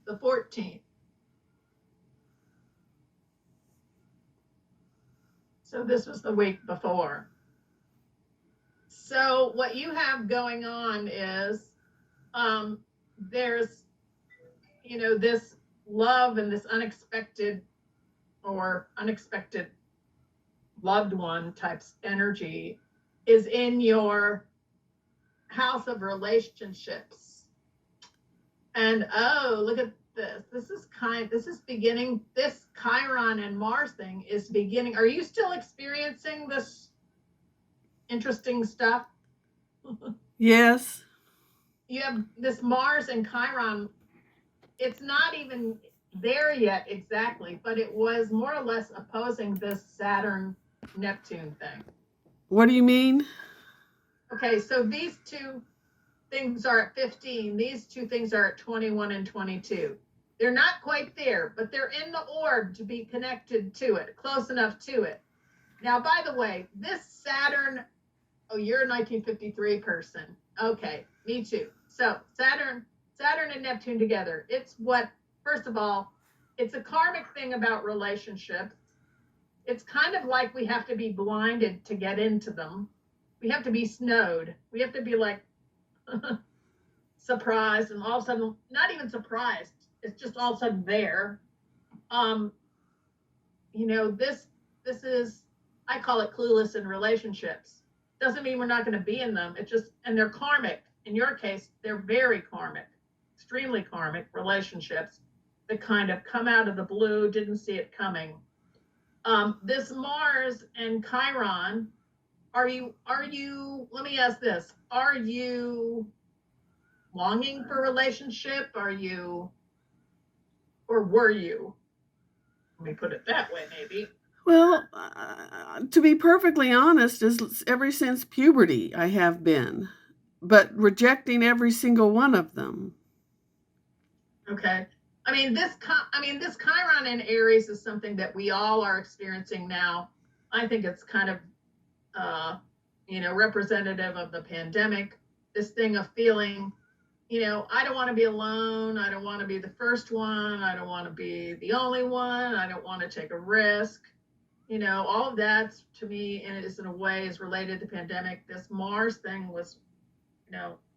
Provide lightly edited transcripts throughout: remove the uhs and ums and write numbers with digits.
the 14th. So this was the week before. So what you have going on is there's, this love and this unexpected loved one types energy is in your house of relationships. And oh, look at this. This is beginning, this Chiron and Mars thing is beginning. Are you still experiencing this interesting stuff? Yes. You have this Mars and Chiron. It's not even there yet exactly, but it was more or less opposing this Saturn Neptune thing. What do you mean? Okay, so these two things are at 15. These two things are at 21 and 22. They're not quite there, but they're in the orb to be connected to it, close enough to it. Now, by the way, this Saturn, oh, you're a 1953 person. Okay, me too. So Saturn and Neptune together. It's what, first of all, it's a karmic thing about relationships. It's kind of like we have to be blinded to get into them. We have to be snowed. We have to be like surprised, and all of a sudden, not even surprised. It's just all of a sudden there. This is, I call it clueless in relationships. Doesn't mean we're not going to be in them. It's just, and they're karmic. In your case, they're very karmic, extremely karmic relationships that kind of come out of the blue, didn't see it coming. This Mars and Chiron, are you, let me ask this, are you longing for a relationship? Or were you? Let me put it that way, maybe. Well, to be perfectly honest, is ever since puberty I have been, but rejecting every single one of them. Okay. This Chiron in Aries is something that we all are experiencing now. I think it's kind of, representative of the pandemic. This thing of feeling, I don't want to be alone. I don't want to be the first one. I don't want to be the only one. I don't want to take a risk. All of that to me is in a way is related to pandemic. This Mars thing was,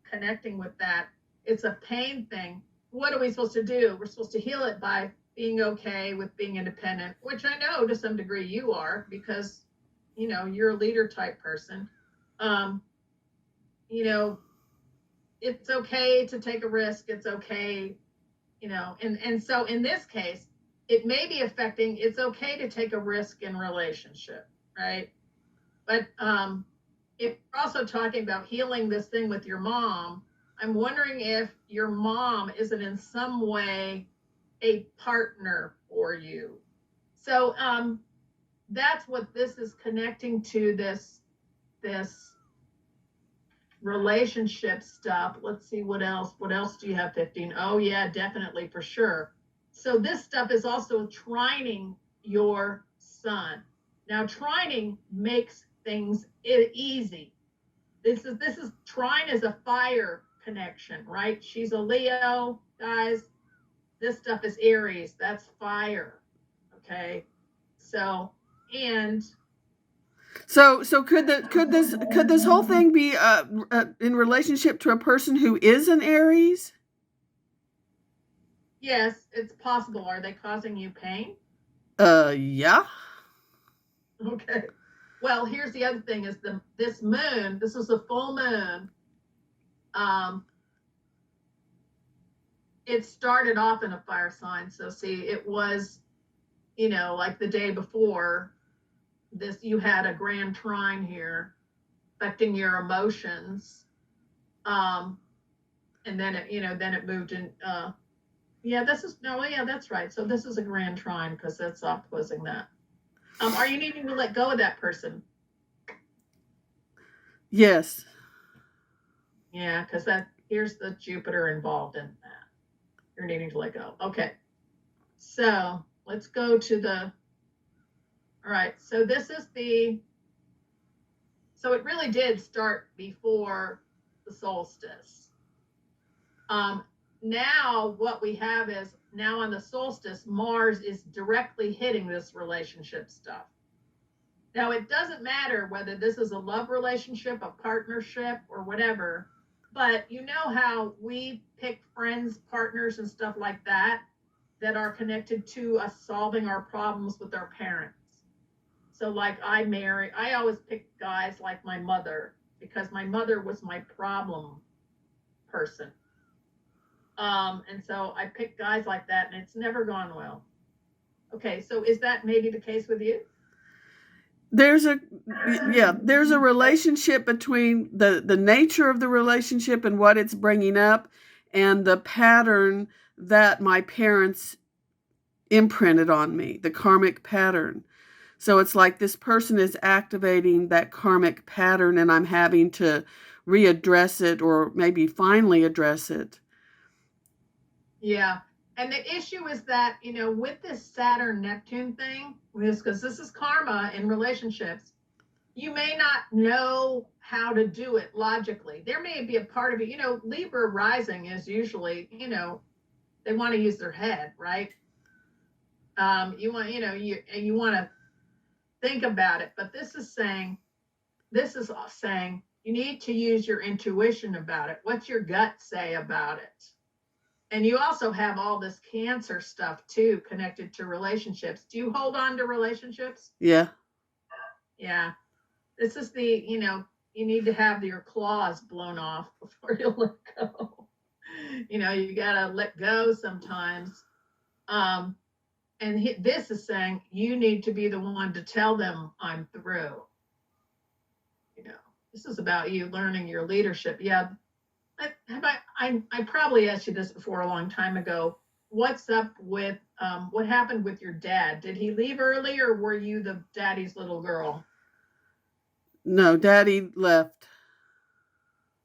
connecting with that. It's a pain thing. What are we supposed to do? We're supposed to heal it by being okay with being independent, which I know to some degree you are, because, you're a leader type person. It's okay to take a risk. It's okay, and so in this case, it may be affecting, it's okay to take a risk in relationship, right? But if we're also talking about healing this thing with your mom, I'm wondering if your mom isn't in some way a partner for you. So that's what this is connecting to, this relationship stuff. Let's see what else. What else do you have, 15? Oh yeah, definitely, for sure. So this stuff is also trining your sun. Now trining makes things easy. This is trine is a fire connection, right? She's a Leo, guys. This stuff is Aries. That's fire. Okay. So could this whole thing be in relationship to a person who is an Aries? Yes, it's possible. Are they causing you pain? Yeah. Okay. Well, here's the other thing: is this moon? This is a full moon. It started off in a fire sign. So see, it was, like the day before this, you had a grand trine here affecting your emotions. And then it moved in, that's right. So this is a grand trine because that's opposing that. Are you needing to let go of that person? Yes. Yeah, because here's the Jupiter involved in that. You're needing to let go. Okay. So let's go to all right. So so it really did start before the solstice. now what we have is now on the solstice, Mars is directly hitting this relationship stuff. Now, it doesn't matter whether this is a love relationship, a partnership, or whatever, but you know how we pick friends, partners, and stuff like that that are connected to us solving our problems with our parents. So, like, I always pick guys like my mother because my mother was my problem person. And so I pick guys like that, and it's never gone well. Okay, so is that maybe the case with you? There's a there's a relationship between the nature of the relationship and what it's bringing up, and the pattern that my parents imprinted on me, the karmic pattern. So it's like this person is activating that karmic pattern, and I'm having to readdress it, or maybe finally address it. Yeah. And the issue is that, with this Saturn Neptune thing, because this is karma in relationships, you may not know how to do it logically. There may be a part of it, Libra rising is usually, they want to use their head, right? You want, you want to think about it, but this is saying you need to use your intuition about it. What's your gut say about it? And you also have all this Cancer stuff too, connected to relationships. Do you hold on to relationships? Yeah. Yeah. This is you need to have your claws blown off before you let go. You got to let go sometimes. This is saying you need to be the one to tell them I'm through. This is about you learning your leadership. Yeah. I probably asked you this before a long time ago. What's up with what happened with your dad? Did he leave early, or were you the daddy's little girl? No, Daddy left.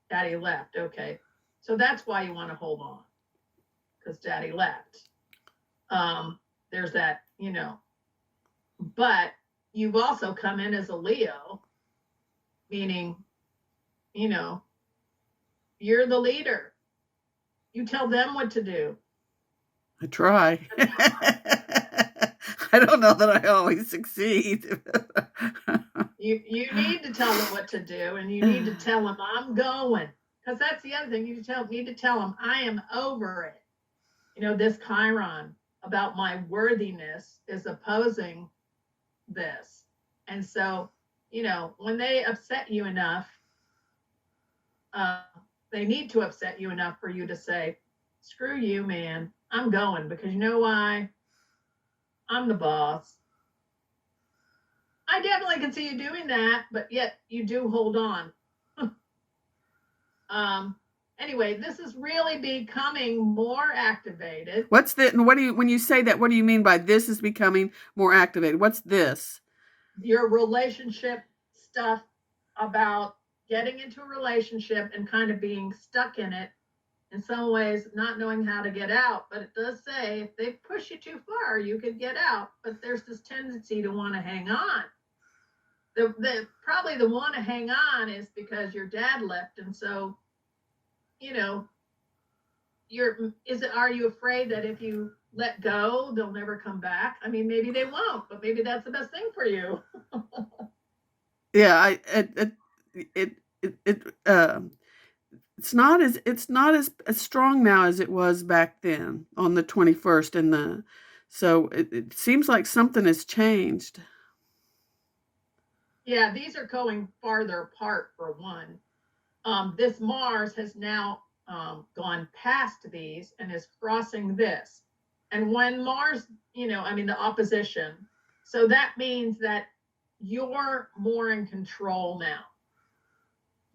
Daddy left. Okay. So that's why you want to hold on, because Daddy left. There's that, but you've also come in as a Leo, meaning, you're the leader. You tell them what to do. I try. I don't know that I always succeed. You need to tell them what to do, and you need to tell them I'm going, because that's the other thing. You need to tell them I am over it. This Chiron about my worthiness is opposing this, and so when they upset you enough, they need to upset you enough for you to say, "Screw you, man. I'm going," because you know why? I'm the boss. I definitely can see you doing that, but yet you do hold on. Anyway, this is really becoming more activated. What's the, and what do you, when you say that, what do you mean by this is becoming more activated? What's this? Your relationship stuff about getting into a relationship and kind of being stuck in it, in some ways not knowing how to get out. But it does say if they push you too far, you could get out, but there's this tendency to want to hang on. Probably the want to hang on is because your dad left, and so are you afraid that if you let go they'll never come back? I mean, maybe they won't, but maybe that's the best thing for you. Yeah, it's not as strong now as it was back then on the 21st, and so it seems like something has changed. Yeah, these are going farther apart for one. This Mars has now gone past these and is crossing this. And when Mars, the opposition, so that means that you're more in control now.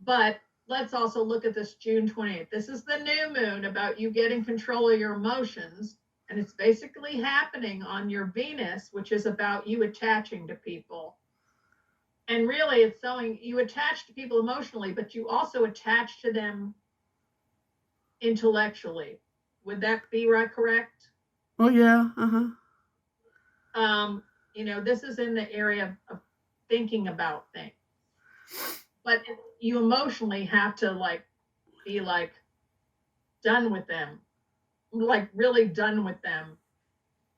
But let's also look at this June 28th. This is the new moon about you getting control of your emotions. And it's basically happening on your Venus, which is about you attaching to people. And really, it's showing you attach to people emotionally, but you also attach to them intellectually. Would that be correct? Oh, yeah. This is in the area of thinking about things. But you emotionally have to be done with them. like really done with them.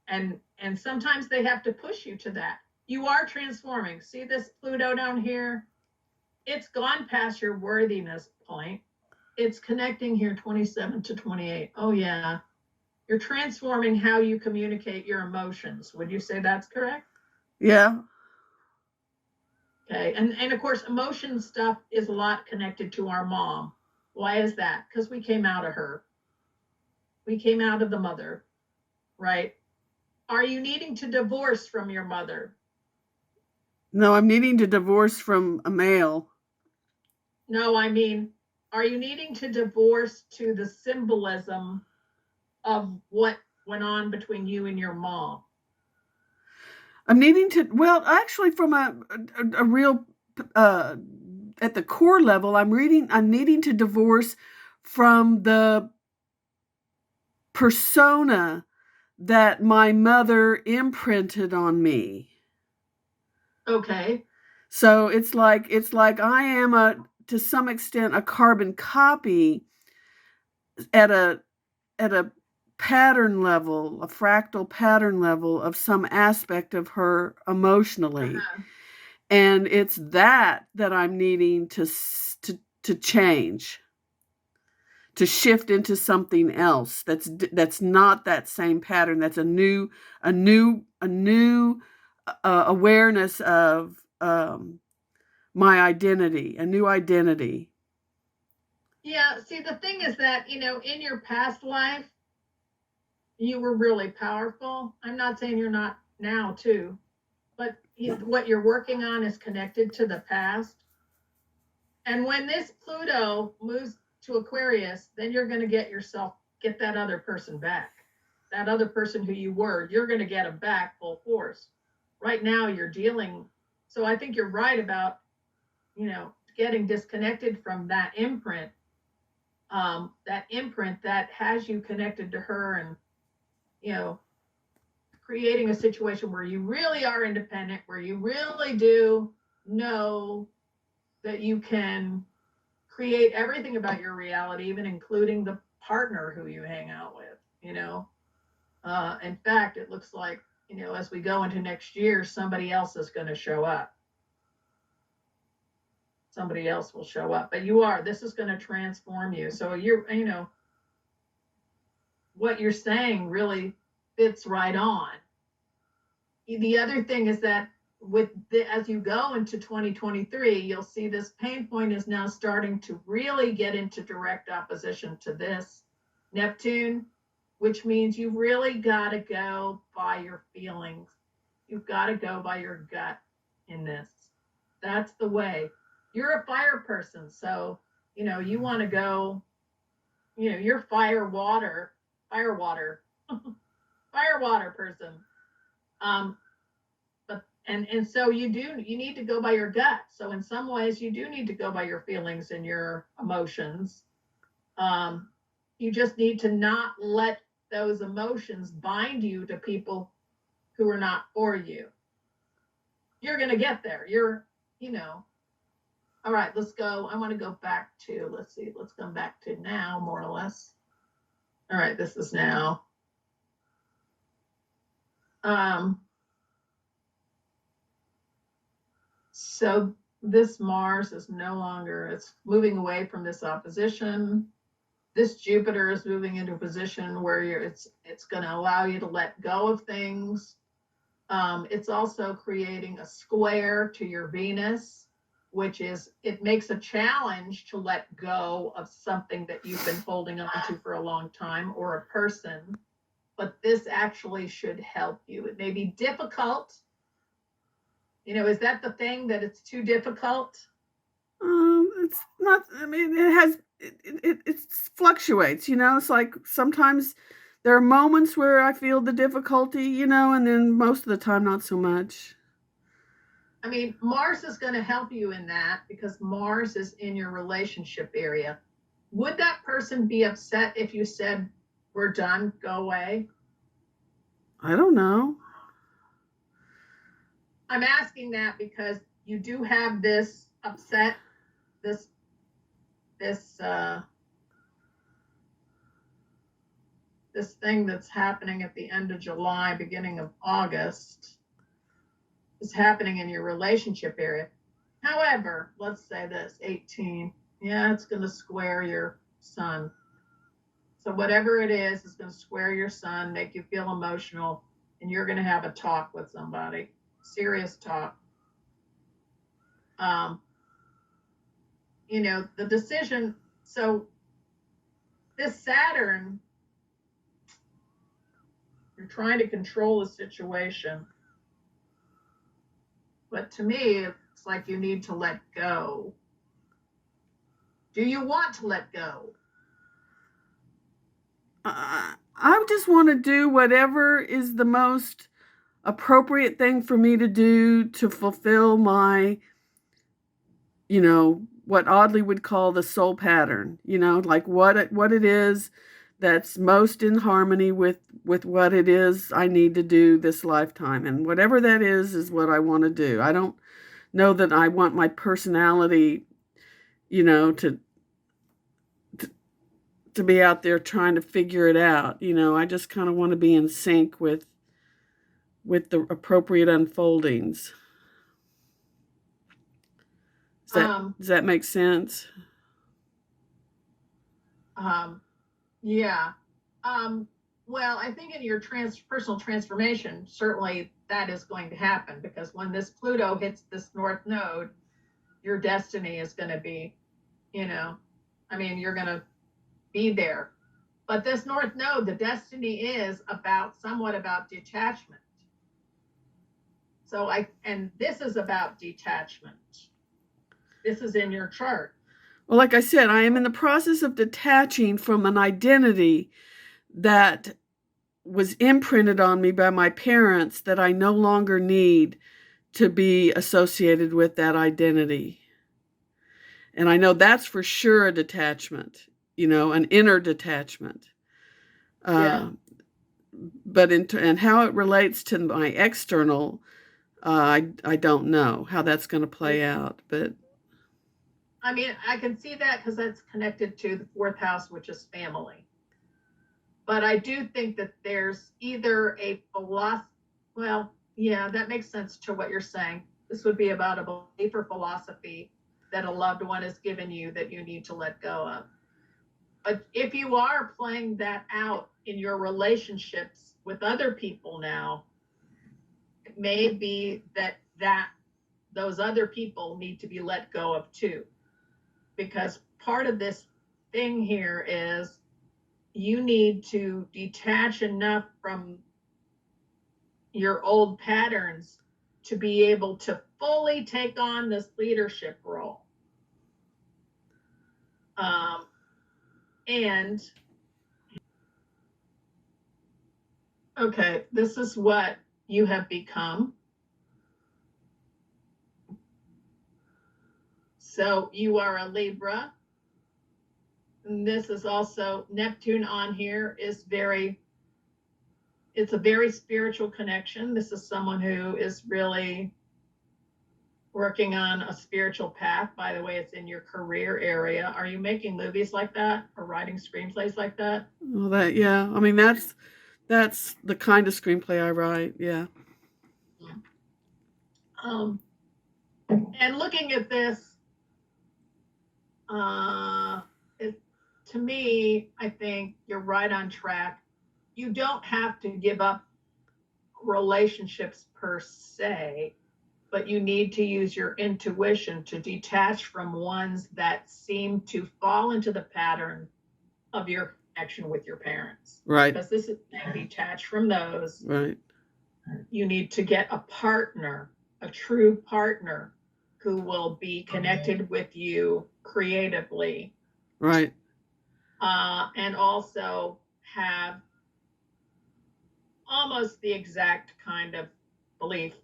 And sometimes they have to push you to that. You are transforming. See this Pluto down here? It's gone past your worthiness point. It's connecting here 27 to 28. Oh yeah. You're transforming how you communicate your emotions. Would you say that's correct? Yeah. Okay. And of course, emotion stuff is a lot connected to our mom. Why is that? Because we came out of her. We came out of the mother, right? Are you needing to divorce from your mother? No, I'm needing to divorce from a male. No, I mean, are you needing to divorce to the symbolism of what went on between you and your mom? I'm needing to, well, actually, from a real, at the core level, I'm needing to divorce from the persona that my mother imprinted on me. Okay. So it's like I am to some extent a carbon copy at a pattern level, a fractal pattern level of some aspect of her emotionally. Uh-huh. And it's that I'm needing to change, to shift into something else that's not that same pattern. That's a new awareness of my identity, a new identity. Yeah, see, the thing is that, in your past life, you were really powerful. I'm not saying you're not now, too, but what you're working on is connected to the past. And when this Pluto moves to Aquarius, then you're going to get that other person back. That other person who you were, you're going to get them back full force. Right now, you're dealing. So I think you're right about, getting disconnected from that imprint that has you connected to her, and creating a situation where you really are independent, where you really do know that you can create everything about your reality, even including the partner who you hang out with. In fact, it looks like, as we go into next year, somebody else is going to show up. Somebody else will show up, but this is going to transform you. So what you're saying really fits right on. The other thing is that as you go into 2023, you'll see this pain point is now starting to really get into direct opposition to this Neptune, which means you've really got to go by your feelings. You've got to go by your gut in this. That's the way. You're a fire person, so you want to go. You're fire water person. But and so you need to go by your gut. So in some ways you do need to go by your feelings and your emotions. You just need to not let those emotions bind you to people who are not for you. You're going to get there. All right, let's go. I want to go back to, let's come back to now, more or less. All right, this is now. So this Mars is no longer, it's moving away from this opposition. This Jupiter is moving into a position where it's going to allow you to let go of things. It's also creating a square to your Venus, which it makes a challenge to let go of something that you've been holding on to for a long time, or a person. But this actually should help you. It may be difficult. Is that the thing, that it's too difficult? It's not. I mean, it fluctuates. It's like sometimes there are moments where I feel the difficulty, and then most of the time not so much. I mean, Mars is going to help you in that because Mars is in your relationship area. Would that person be upset if you said, "We're done, go away"? I don't know. I'm asking that because you do have this upset, this this thing that's happening at the end of July, beginning of August, is happening in your relationship area. However, let's say this 18. Yeah, it's going to square your sun. So whatever it is going to square your sun, make you feel emotional, and you're going to have a talk with somebody, serious talk. The decision. So this Saturn, you're trying to control the situation. But to me, it's like you need to let go. Do you want to let go? I just want to do whatever is the most appropriate thing for me to do to fulfill my, what Audley would call the soul pattern, like what it is that's most in harmony with what it is I need to do this lifetime. And whatever that is what I want to do. I don't know that I want my personality, to be out there trying to figure it out. I just kind of want to be in sync with the appropriate unfoldings. Does that make sense? Yeah. Well, I think in your personal transformation, certainly that is going to happen, because when this Pluto hits this North Node, your destiny is going to be, you're going to be there. But this North Node, the destiny is somewhat about detachment. And this is about detachment. This is in your chart. Well, like I said, I am in the process of detaching from an identity that was imprinted on me by my parents that I no longer need to be associated with that identity. And I know that's for sure a detachment, an inner detachment. Yeah. But and how it relates to my external, I don't know how that's going to play out. But I can see that because that's connected to the 4th house, which is family. But I do think that there's either a philosophy. Well, yeah, that makes sense to what you're saying. This would be about a belief or philosophy that a loved one has given you that you need to let go of. But if you are playing that out in your relationships with other people now, it may be that those other people need to be let go of too. Because part of this thing here is you need to detach enough from your old patterns to be able to fully take on this leadership role. Okay, this is what you have become. So you are a Libra. And this is also Neptune on here it's a very spiritual connection. This is someone who is really working on a spiritual path. By the way, it's in your career area. Are you making movies like that or writing screenplays like that? Well, yeah. That's the kind of screenplay I write. Yeah. And looking at this, to me, I think you're right on track. You don't have to give up relationships per se, but you need to use your intuition to detach from ones that seem to fall into the pattern of your connection with your parents. Right. Because this is detached from those. Right. You need to get a partner, a true partner who will be connected with you creatively. Right. And also have almost the exact kind of beliefs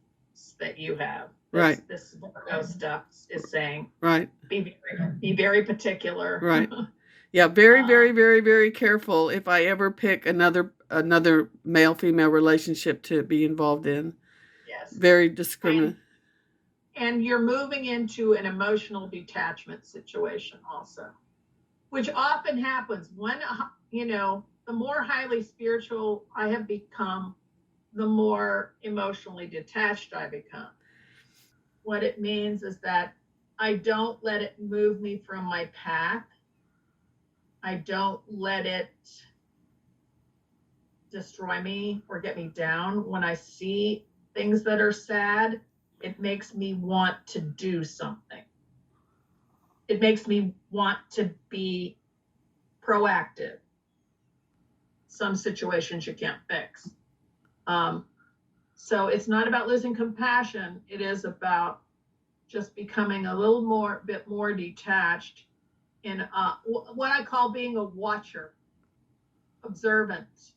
that you have. Right. This Virgo stuff is saying. Right. Be very particular. Right. Yeah. Very, very, very, very careful if I ever pick another male-female relationship to be involved in. Yes. Very discriminatory. And you're moving into an emotional detachment situation also, which often happens when, the the more highly spiritual I have become, the more emotionally detached I become. What it means is that I don't let it move me from my path. I don't let it destroy me or get me down. When I see things that are sad, it makes me want to do something. It makes me want to be proactive. Some situations you can't fix. So it's not about losing compassion. It is about just becoming a little more, bit more detached in what I call being a watcher, observant.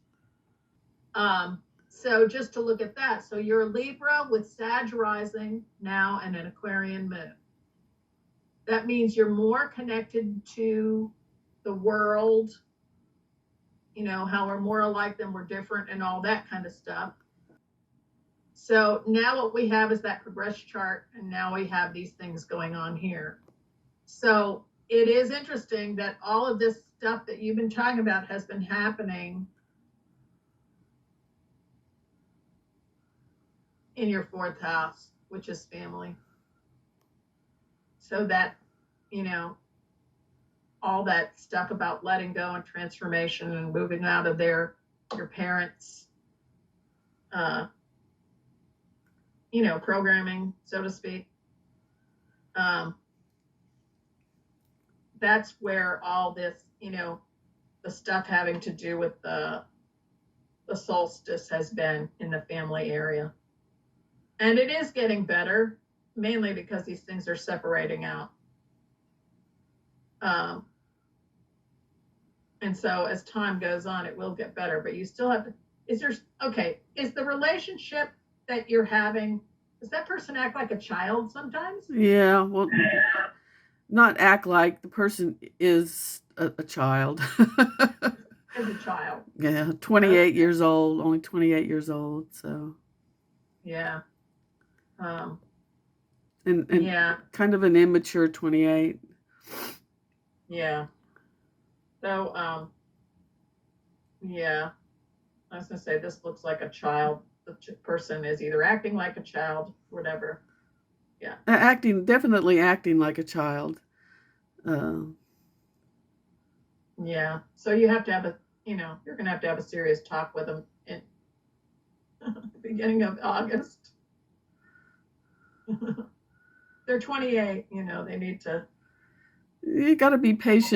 So just to look at that. So you're a Libra with Sag rising now and an Aquarian moon. That means you're more connected to the world, you know, how we're more alike than we're different and all that kind of stuff. So now what we have is that progress chart, and now we have these things going on here. So it is interesting that all of this stuff that you've been talking about has been happening in your fourth house, which is family. So that, you know, all that stuff about letting go and transformation and moving out of your parents, you know, programming, so to speak. That's where all this, you know, the stuff having to do with the solstice has been in the family area. And it is getting better, mainly because these things are separating out. And so as time goes on, it will get better, but you still have to, is the relationship that you're having, does that person act like a child sometimes? Yeah, well, not act like, the person is a child. As a child. Yeah, 28 years old, only 28 years old, so. Yeah. And yeah. Kind of an immature 28. Yeah. So, yeah, I was gonna say, this looks like a child. The person is either acting like a child, whatever. Yeah. Definitely acting like a child. Yeah. So you have to have you're gonna have to have a serious talk with them in the beginning of August. They're 28, you know, they need to. You got to be patient.